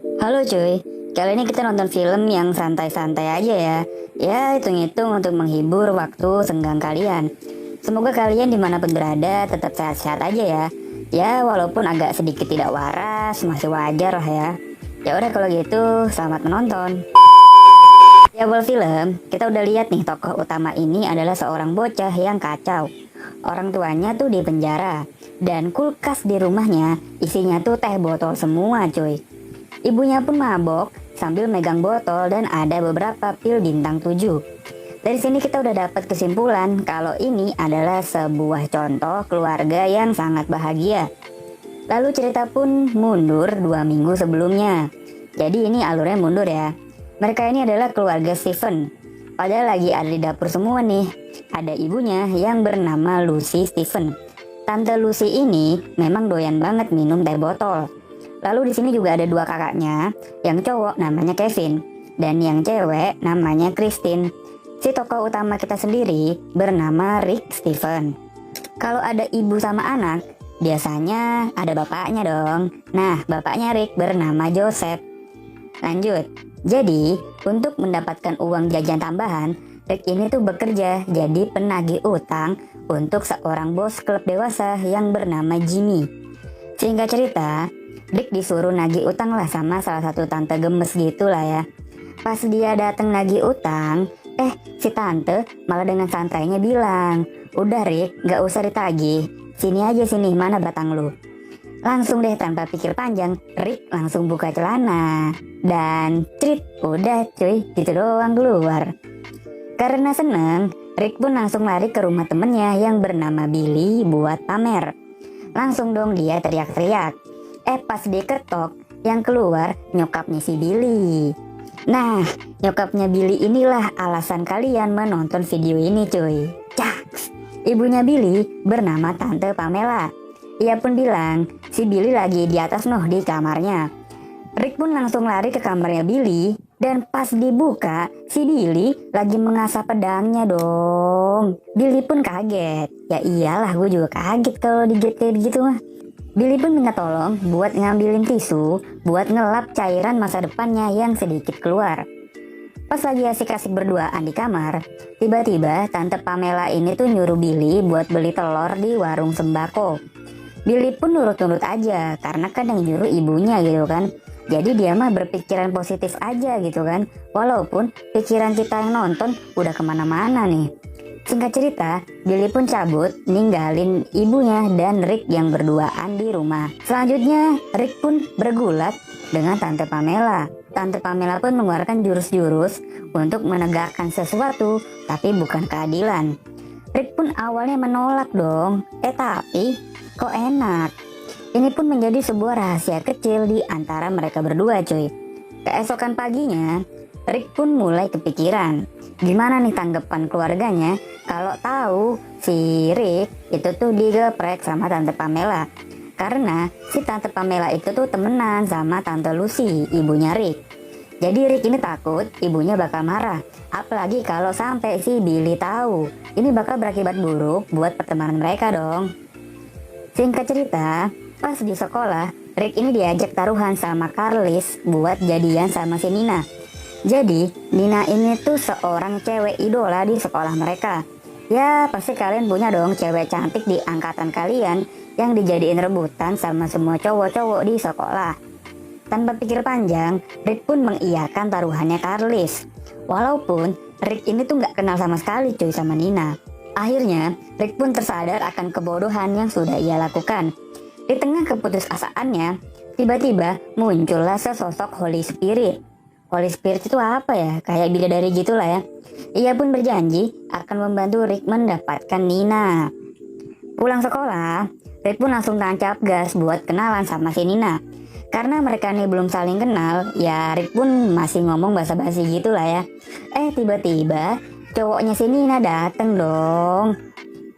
Halo cuy, kali ini kita nonton film yang santai-santai aja ya. Ya, hitung-hitung untuk menghibur waktu senggang kalian. Semoga kalian dimanapun berada tetap sehat-sehat aja ya. Ya, walaupun agak sedikit tidak waras, masih wajar lah ya. Ya udah kalau gitu, selamat menonton. Di awal film, kita udah lihat nih tokoh utama ini adalah seorang bocah yang kacau. Orang tuanya tuh di penjara, dan kulkas di rumahnya isinya tuh teh botol semua cuy. Ibunya pun mabok sambil megang botol dan ada beberapa pil bintang 7. Dari sini kita udah dapat kesimpulan kalau ini adalah sebuah contoh keluarga yang sangat bahagia. Lalu cerita pun mundur 2 minggu sebelumnya. Jadi ini alurnya mundur ya. Mereka ini adalah keluarga Stephen. Padahal lagi ada di dapur semua nih. Ada ibunya yang bernama Lucy Stephen. Tante Lucy ini memang doyan banget minum teh botol. Lalu di sini juga ada dua kakaknya, yang cowok namanya Kevin dan yang cewek namanya Christine. Si tokoh utama kita sendiri bernama Rick Stephen. Kalau ada ibu sama anak, biasanya ada bapaknya dong. Nah, bapaknya Rick bernama Joseph. Lanjut. Jadi, untuk mendapatkan uang jajan tambahan, Rick ini tuh bekerja jadi penagih utang untuk seorang bos klub dewasa yang bernama Jimmy. Singkat cerita, Rick disuruh nagih utang lah sama salah satu tante gemes gitu lah ya. Pas dia dateng nagih utang, si tante malah dengan santainya bilang, "Udah Rick, gak usah ditagih, sini aja sini, mana batang lu?" Langsung deh tanpa pikir panjang, Rick langsung buka celana. Dan trit, udah cuy, gitu doang keluar. Karena seneng, Rick pun langsung lari ke rumah temennya yang bernama Billy buat pamer. Langsung dong dia teriak-teriak. Pas diketok, yang keluar nyokapnya si Billy. Nah, nyokapnya Billy inilah alasan kalian menonton video ini cuy. Caks. Ibunya Billy bernama Tante Pamela. Ia pun bilang, si Billy lagi di atas noh di kamarnya. Rick pun langsung lari ke kamarnya Billy. Dan pas dibuka, si Billy lagi mengasah pedangnya dong. Billy pun kaget. Ya iyalah, gue juga kaget kalau digigit kayak begitu mah. Billy pun minta tolong buat ngambilin tisu buat ngelap cairan masa depannya yang sedikit keluar. Pas lagi asik-asik berduaan di kamar, tiba-tiba Tante Pamela ini tuh nyuruh Billy buat beli telur di warung sembako. Billy pun nurut-nurut aja karena kan yang nyuruh ibunya gitu kan. Jadi dia mah berpikiran positif aja gitu kan. Walaupun pikiran kita yang nonton udah kemana-mana nih. Singkat cerita, Billy pun cabut ninggalin ibunya dan Rick yang berduaan di rumah. Selanjutnya, Rick pun bergulat dengan Tante Pamela. Tante Pamela pun mengeluarkan jurus-jurus untuk menegakkan sesuatu, tapi bukan keadilan. Rick pun awalnya menolak dong, tapi kok enak. Ini pun menjadi sebuah rahasia kecil di antara mereka berdua cuy. Keesokan paginya, Rick pun mulai kepikiran, gimana nih tanggapan keluarganya kalau tahu si Rick itu tuh digeprek sama Tante Pamela. Karena si Tante Pamela itu tuh temenan sama Tante Lucy, ibunya Rick. Jadi Rick ini takut ibunya bakal marah. Apalagi kalau sampai si Billy tahu. Ini bakal berakibat buruk buat pertemanan mereka dong. Singkat cerita, pas di sekolah, Rick ini diajak taruhan sama Carlis buat jadian sama si Nina. Jadi, Nina ini tuh seorang cewek idola di sekolah mereka. Ya, pasti kalian punya dong cewek cantik di angkatan kalian yang dijadiin rebutan sama semua cowok-cowok di sekolah. Tanpa pikir panjang, Rick pun mengiyakan taruhannya Carlis. Walaupun Rick ini tuh gak kenal sama sekali cuy sama Nina. Akhirnya, Rick pun tersadar akan kebodohan yang sudah ia lakukan. Di tengah keputusasaannya, tiba-tiba muncullah sesosok Holy Spirit. Holy Spirit itu apa ya? Kayak bidadari gitulah ya. Ia pun berjanji akan membantu Rick mendapatkan Nina. Pulang sekolah, Rick pun langsung tancap gas buat kenalan sama si Nina. Karena mereka nih belum saling kenal, ya Rick pun masih ngomong basa-basi gitulah ya. Tiba-tiba cowoknya si Nina dateng dong.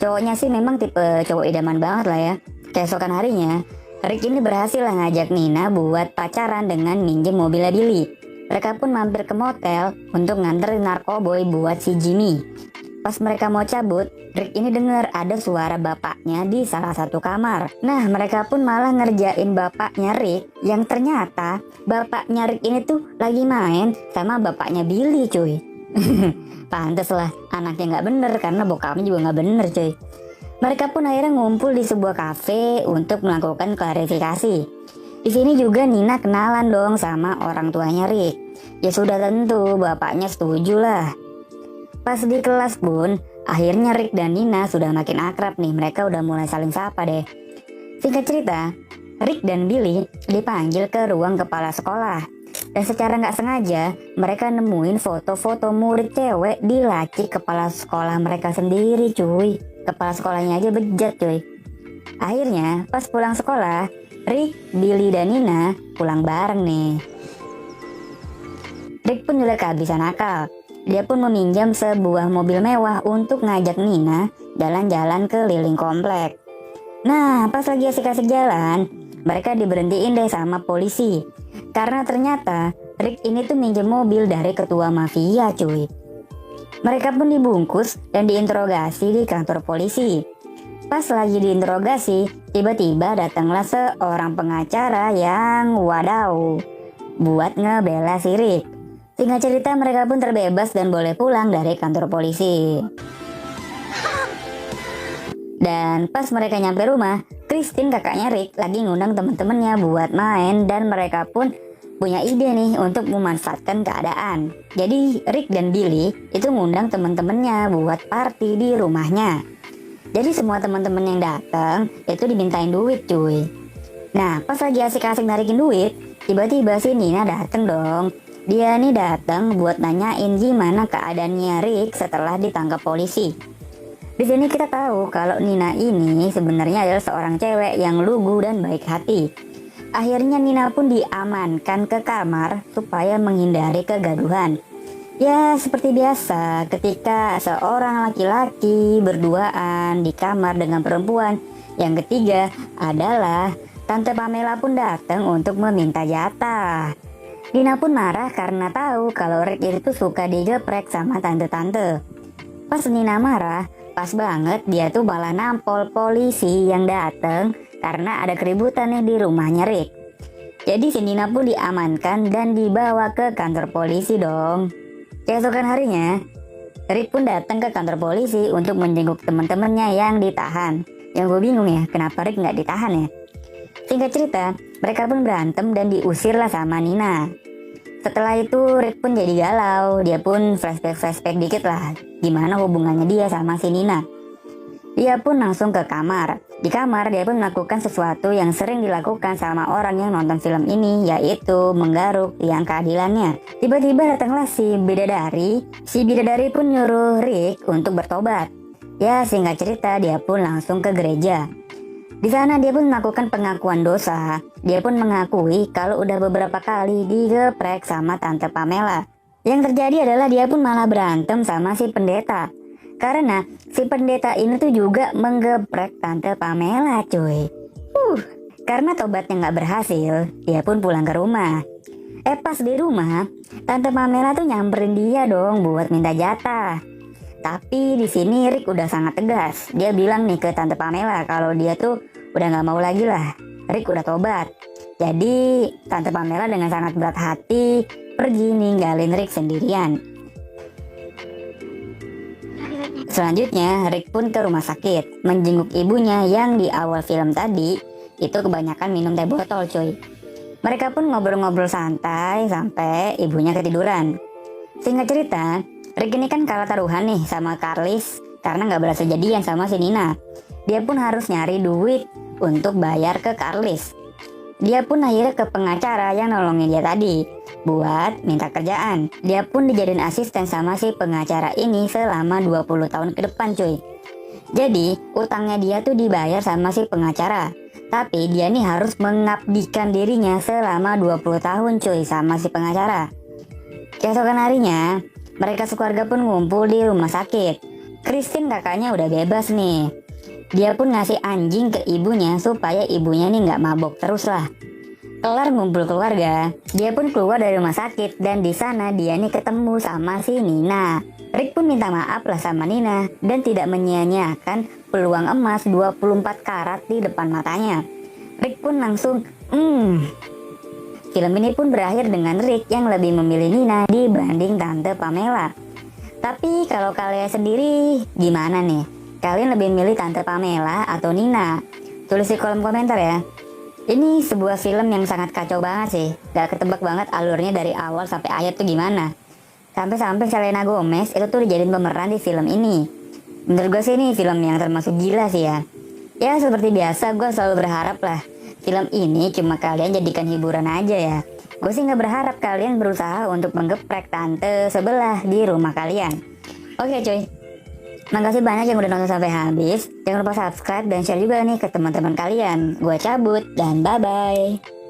Cowoknya sih memang tipe cowok idaman banget lah ya. Keesokan harinya, Rick ini berhasil lah ngajak Nina buat pacaran dengan minjem mobilnya Billy. Mereka pun mampir ke motel untuk nganterin narkoboy buat si Jimmy. Pas mereka mau cabut, Rick ini dengar ada suara bapaknya di salah satu kamar. Nah, mereka pun malah ngerjain bapaknya Rick, yang ternyata bapaknya Rick ini tuh lagi main sama bapaknya Billy, cuy. Pantes lah anaknya nggak bener, karena bokapnya juga nggak bener, cuy. Mereka pun akhirnya ngumpul di sebuah kafe untuk melakukan klarifikasi. Di sini juga Nina kenalan dong sama orang tuanya Rick. Ya sudah tentu bapaknya setuju lah. Pas di kelas pun, akhirnya Rick dan Nina sudah makin akrab nih. Mereka udah mulai saling sapa deh. Singkat cerita, Rick dan Billy dipanggil ke ruang kepala sekolah. Dan secara nggak sengaja, mereka nemuin foto-foto murid cewek di laci kepala sekolah mereka sendiri, cuy. Kepala sekolahnya aja bejat, cuy. Akhirnya, pas pulang sekolah, Rick, Billy, dan Nina pulang bareng nih. Rick pun juga kehabisan akal. Dia pun meminjam sebuah mobil mewah untuk ngajak Nina jalan-jalan keliling komplek. Nah, pas lagi asik-asik jalan, mereka diberhentiin deh sama polisi. Karena ternyata Rick ini tuh minjem mobil dari ketua mafia, cuy. Mereka pun dibungkus dan diinterogasi di kantor polisi. Pas lagi diinterogasi, tiba-tiba datanglah seorang pengacara yang wadaw buat ngebela si Rick. Singkat cerita, mereka pun terbebas dan boleh pulang dari kantor polisi. Dan pas mereka nyampe rumah, Christine kakaknya Rick lagi ngundang temen-temennya buat main, dan mereka pun punya ide nih untuk memanfaatkan keadaan. Jadi Rick dan Billy itu ngundang temen-temennya buat party di rumahnya. Jadi semua teman-teman yang datang itu dimintain duit, cuy. Nah, pas lagi asik-asik narikin duit, tiba-tiba si Nina dateng dong. Dia nih datang buat nanyain gimana keadaannya Rick setelah ditangkap polisi. Di sini kita tahu kalau Nina ini sebenarnya adalah seorang cewek yang lugu dan baik hati. Akhirnya Nina pun diamankan ke kamar supaya menghindari kegaduhan. Ya, seperti biasa ketika seorang laki-laki berduaan di kamar dengan perempuan, yang ketiga adalah Tante Pamela pun datang untuk meminta jatah. Nina pun marah karena tahu kalau Rick itu suka digeprek sama tante-tante. Pas Nina marah, pas banget dia tuh malah nampol polisi yang datang karena ada keributan nih di rumahnya Rick. Jadi si Nina pun diamankan dan dibawa ke kantor polisi dong. Keesokan harinya, Rick pun datang ke kantor polisi untuk menjenguk teman-temannya yang ditahan. Yang gue bingung ya, kenapa Rick nggak ditahan ya? Singkat cerita, mereka pun berantem dan diusir lah sama Nina. Setelah itu Rick pun jadi galau. Dia pun flashback dikit lah gimana hubungannya dia sama si Nina. Dia pun langsung ke kamar. Di kamar dia pun melakukan sesuatu yang sering dilakukan sama orang yang nonton film ini, yaitu menggaruk tiang keadilannya. Tiba-tiba datanglah si bidadari. Si bidadari pun nyuruh Rick untuk bertobat. Ya, singkat cerita dia pun langsung ke gereja. Di sana dia pun melakukan pengakuan dosa. Dia pun mengakui kalau udah beberapa kali digeprek sama Tante Pamela. Yang terjadi adalah dia pun malah berantem sama si pendeta. Karena si pendeta ini tuh juga menggeprek Tante Pamela, cuy. Karena tobatnya nggak berhasil, dia pun pulang ke rumah. Pas di rumah, Tante Pamela tuh nyamperin dia dong buat minta jatah. Tapi di sini Rick udah sangat tegas. Dia bilang nih ke Tante Pamela kalau dia tuh udah nggak mau lagi lah. Rick udah tobat. Jadi Tante Pamela dengan sangat berat hati pergi ninggalin Rick sendirian. Selanjutnya Rick pun ke rumah sakit menjenguk ibunya yang di awal film tadi itu kebanyakan minum teh botol, cuy. Mereka pun ngobrol-ngobrol santai sampai ibunya ketiduran. Singkat cerita, Rick ini kan kalah taruhan nih sama Carlis karena nggak berhasil jadian sama si Nina. Dia pun harus nyari duit untuk bayar ke Carlis. Dia pun akhirnya ke pengacara yang nolongin dia tadi buat minta kerjaan. Dia pun dijadiin asisten sama si pengacara ini selama 20 tahun ke depan, cuy. Jadi utangnya dia tuh dibayar sama si pengacara. Tapi dia nih harus mengabdikan dirinya selama 20 tahun, cuy, sama si pengacara. Keesokan harinya mereka sekeluarga pun ngumpul di rumah sakit. Christine kakaknya udah bebas nih. Dia pun ngasih anjing ke ibunya supaya ibunya nih nggak mabok terus lah. Kelar ngumpul keluarga, dia pun keluar dari rumah sakit dan di sana dia nih ketemu sama si Nina. Rick pun minta maaf lah sama Nina dan tidak menyia-nyiakan peluang emas 24 karat di depan matanya. Rick pun langsung, Film ini pun berakhir dengan Rick yang lebih memilih Nina dibanding Tante Pamela. Tapi kalau kalian sendiri gimana nih? Kalian lebih milih Tante Pamela atau Nina? Tulis di kolom komentar ya. Ini sebuah film yang sangat kacau banget sih. Gak ketebak banget alurnya dari awal sampai akhir tuh gimana. Sampai-sampai Selena Gomez itu tuh dijadiin pemeran di film ini. Menurut gue sih ini film yang termasuk gila sih ya. Ya seperti biasa gue selalu berharap lah film ini cuma kalian jadikan hiburan aja ya. Gue sih gak berharap kalian berusaha untuk menggeprek tante sebelah di rumah kalian. Oke cuy, makasih banyak yang udah nonton sampai habis. Jangan lupa subscribe dan share juga nih ke teman-teman kalian. Gue cabut dan bye-bye.